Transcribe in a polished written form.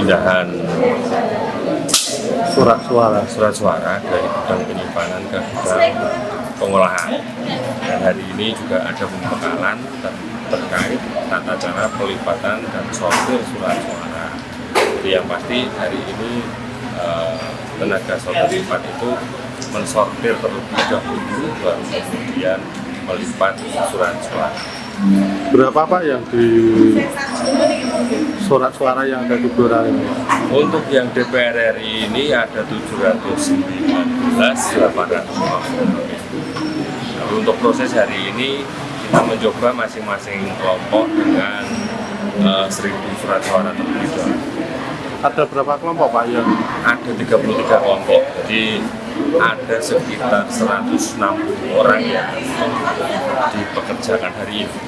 pemindahan surat suara dari gudang penyimpanan ke gudang pengolahan. Dan hari ini juga ada pembekalan terkait tata cara pelipatan dan sortir surat suara. Jadi yang pasti hari ini tenaga sortir lipat itu mensortir terlebih dahulu, baru kemudian melipat surat suara. Berapa Pak yang di surat suara yang ada di Blora ini? Untuk yang DPR RI ini ada 719.850. Nah, untuk proses hari ini kita mencoba masing-masing kelompok dengan 1.000 surat suara terlebih dahulu. Ada berapa kelompok Pak yang? Ada 33 kelompok, jadi ada sekitar 160 orang yang dipekerjakan hari ini.